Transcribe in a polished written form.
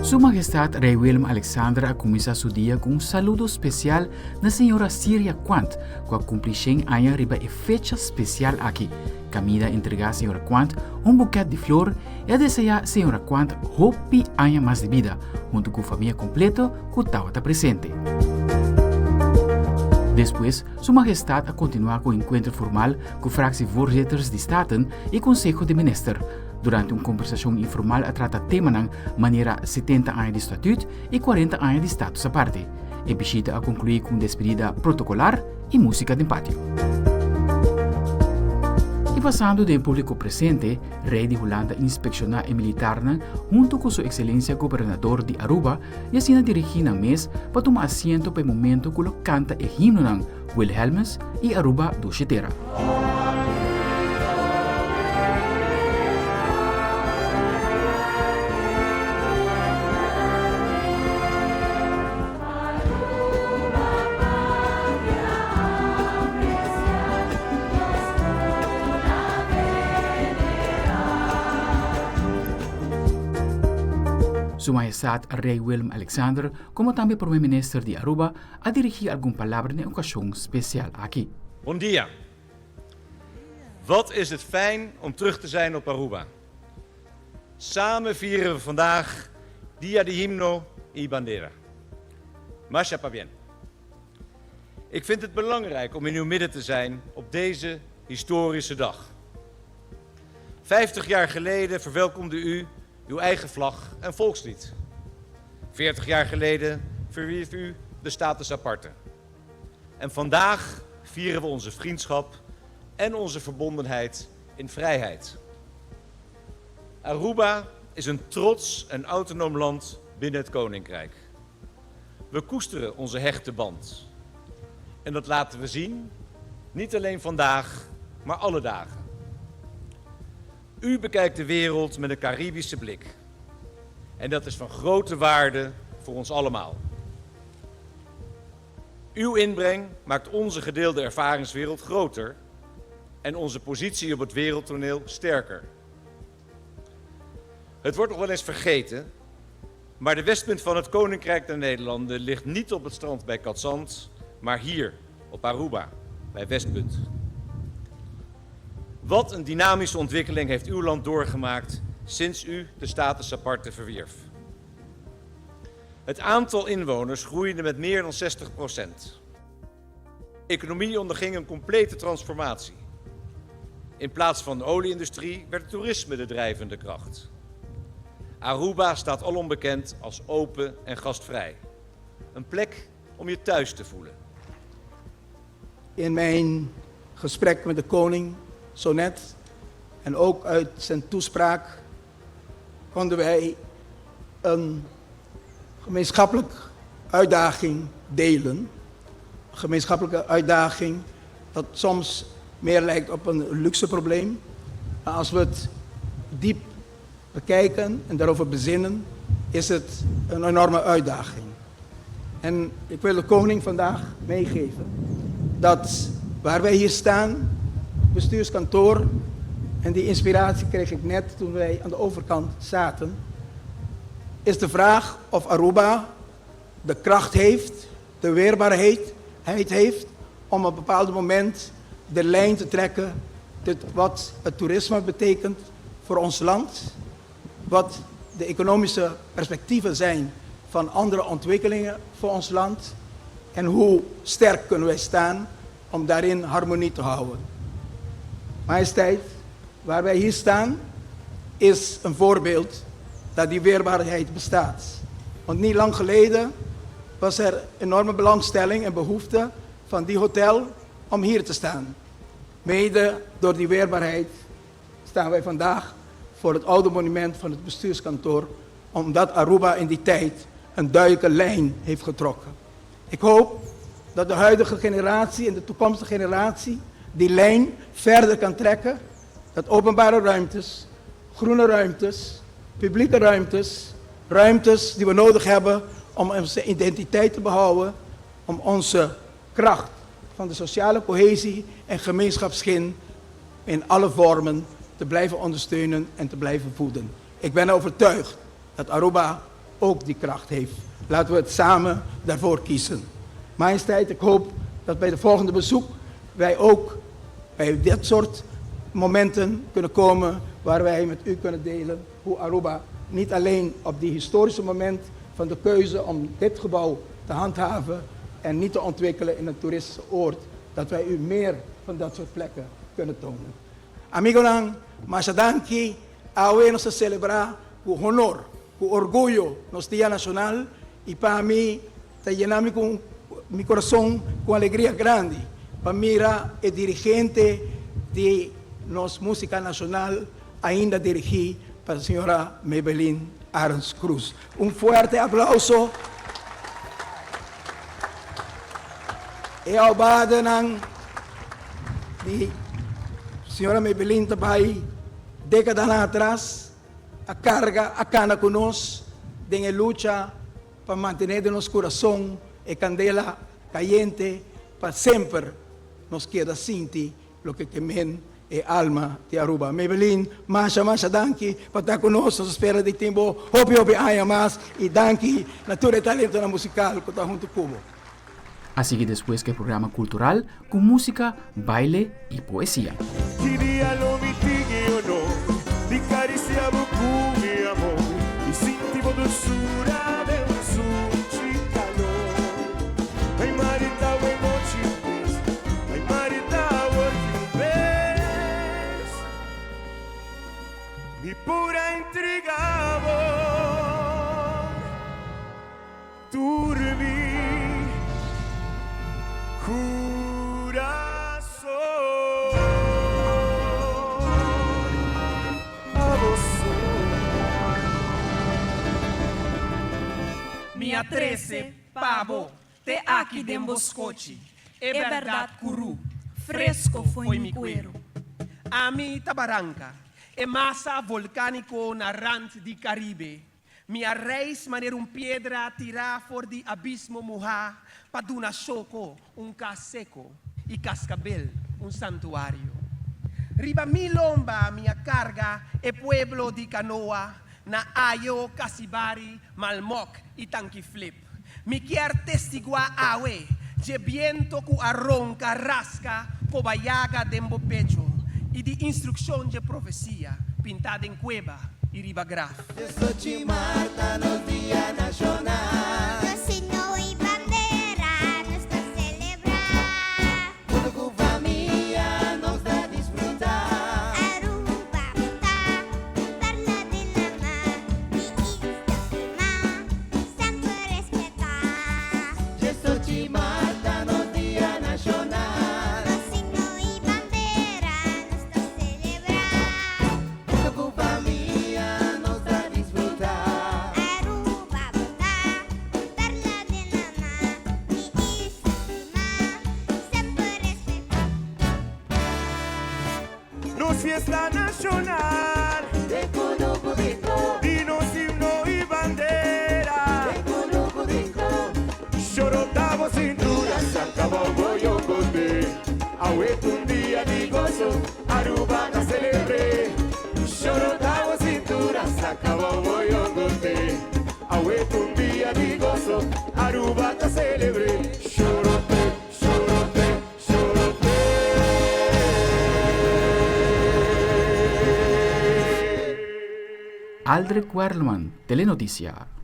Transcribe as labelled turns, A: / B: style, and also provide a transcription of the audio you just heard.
A: Su Mahestad Rey Willem-Alexander a começar seu dia com saludo especial na senhora Síria Quant, com a cumprichem aña riba e fecha especial aqui. Caminda entregar a senhora Quant buquete de flor e a desejar a senhora Quant hopi aña mais de vida, junto com a família completa que estava presente. Depois, Sua Majestad a continuar com o encontro formal com fractievoorzitters de Staten e Conselho de Minister. Durante uma conversação informal a trata tema na maneira 70 anos de estatuto e 40 anos de status aparte. E visita a concluir com despedida protocolar e música de pátio. E passando do público presente, Rei de Holanda inspeccionar e militar junto com Sua Excelência Governador de Aruba e assim dirigir na mês para tomar assento para o momento que canta e himno ng Wilhelmus e Aruba Sra. Sua Majestad Rey Willem-Alexander, como também Primeiro-Ministro de Aruba, a dirigir alguma palavra na ocasião especial aqui.
B: Bom dia. Wat is het fijn om terug te zijn op Aruba. Samen vieren we vandaag Dia de Himno y Bandera. Marcha pa bien. Ik vind het belangrijk om in uw midden te zijn op deze historische dag. 50 jaar geleden verwelkomde u uw eigen vlag en volkslied. 40 jaar geleden verwierf u de Status Aparte. En vandaag vieren we onze vriendschap en onze verbondenheid in vrijheid. Aruba is een trots en autonoom land binnen het Koninkrijk. We koesteren onze hechte band. En dat laten we zien, niet alleen vandaag, maar alle dagen. U bekijkt de wereld met een Caribische blik. En dat is van grote waarde voor ons allemaal. Uw inbreng maakt onze gedeelde ervaringswereld groter en onze positie op het wereldtoneel sterker. Het wordt nog wel eens vergeten, maar de westpunt van het Koninkrijk der Nederlanden ligt niet op het strand bij Katzand, maar hier op Aruba, bij Westpunt. Wat een dynamische ontwikkeling heeft uw land doorgemaakt sinds u de Status Aparte verwierf. Het aantal inwoners groeide met meer dan 60%. De economie onderging een complete transformatie. In plaats van de olieindustrie werd het toerisme de drijvende kracht. Aruba staat alom bekend als open en gastvrij. Een plek om je thuis te voelen.
C: In mijn gesprek met de koning zo net en ook uit zijn toespraak konden wij een gemeenschappelijke uitdaging delen. Een gemeenschappelijke uitdaging dat soms meer lijkt op een luxe probleem. Maar als we het diep bekijken en daarover bezinnen, is het een enorme uitdaging. En ik wil de koning vandaag meegeven dat waar wij hier staan, bestuurskantoor, en die inspiratie kreeg ik net toen wij aan de overkant zaten, is de vraag of Aruba de kracht heeft, de weerbaarheid heeft om op een bepaald moment de lijn te trekken wat het toerisme betekent voor ons land, wat de economische perspectieven zijn van andere ontwikkelingen voor ons land en hoe sterk kunnen wij staan om daarin harmonie te houden. Majesteit, waar wij hier staan is een voorbeeld dat die weerbaarheid bestaat. Want niet lang geleden was er enorme belangstelling en behoefte van die hotel om hier te staan. Mede door die weerbaarheid staan wij vandaag voor het oude monument van het bestuurskantoor, omdat Aruba in die tijd een duidelijke lijn heeft getrokken. Ik hoop dat de huidige generatie en de toekomstige generatie die lijn verder kan trekken, dat openbare ruimtes, groene ruimtes, publieke ruimtes, ruimtes die we nodig hebben om onze identiteit te behouden, om onze kracht van de sociale cohesie en gemeenschapsgin in alle vormen te blijven ondersteunen en te blijven voeden. Ik ben overtuigd dat Aruba ook die kracht heeft. Laten we het samen daarvoor kiezen. Majesteit, ik hoop dat bij de volgende bezoek wij ook bij dit soort momenten kunnen komen waar wij met u kunnen delen hoe Aruba niet alleen op die historische moment van de keuze om dit gebouw te handhaven en niet te ontwikkelen in een toeristische oord, dat wij u meer van dat soort plekken kunnen tonen. Amigo lang, masadanki, awe nos celebra, ku honor, ku orgullo nos Día Nacional, y para mí, te llenamos con mi corazón con alegría grande, para mira el dirigente de nos música nacional, ainda dirigí para la señora Maybelline Arends Croes. Un fuerte aplauso. E ao bade ng di Senhora Maybelline tabay décadas atrás a carga a cana conos de lucha para mantener de nos corazón e candela caliente para sempre nos queda sinti lo que quemen e alma de Aruba. Maybelline, masha danki para estar conosco, espera de tempo, hopi aya mas e danki natura talento na musical que está junto cubo.
A: Así que después que el programa cultural con música, baile y poesía.
D: Mi pura intriga, turbi. Coração
E: Minha 13, pavo, te aqui de Boscote. É verdade, curu, fresco foi mi cuero.
D: A mi tabaranca, é massa volcânico na rand de Caribe. Minha reis maneira pedra tirar for de abismo morrar. Paduna choco, caseco, e cascabel, santuário. Riba mi lomba, minha carga, é pueblo de canoa, na ayo, casibari, malmoc e tanquiflip. Mi quer testiguar awe, de viento cu arronca, rasca, cobayaga dembo pecho, e de instrução de profecia, pintada em cueva e riba graf.
F: Eu sou Team Maart no Dia Nacional. Himno y Bandera nos da celebrar. Tudo que família nos dá disfrutar. Aruba Sra, parla de la mar, mi sempre respetar. Eu sou Team Maart no Dia Nacional. Himno y Bandera nos da celebrar. Tudo que família nos dá disfrutar. Aruba Sra, parla de la mar, mi sempre respetar.
D: Nos fiesta nacional,
F: De Publico,
D: e nos himno y bandera.
F: de Publico.
D: Chorotava cintura, sacava o boiocote. Aueto dia de gozo, Aruba na celebre. Chorotava cintura, sacava o boiocote. Aueto dia de gozo, Aruba na celebre. Chorote, chorote, chorote.
A: Aldric Werleman, Telenoticia.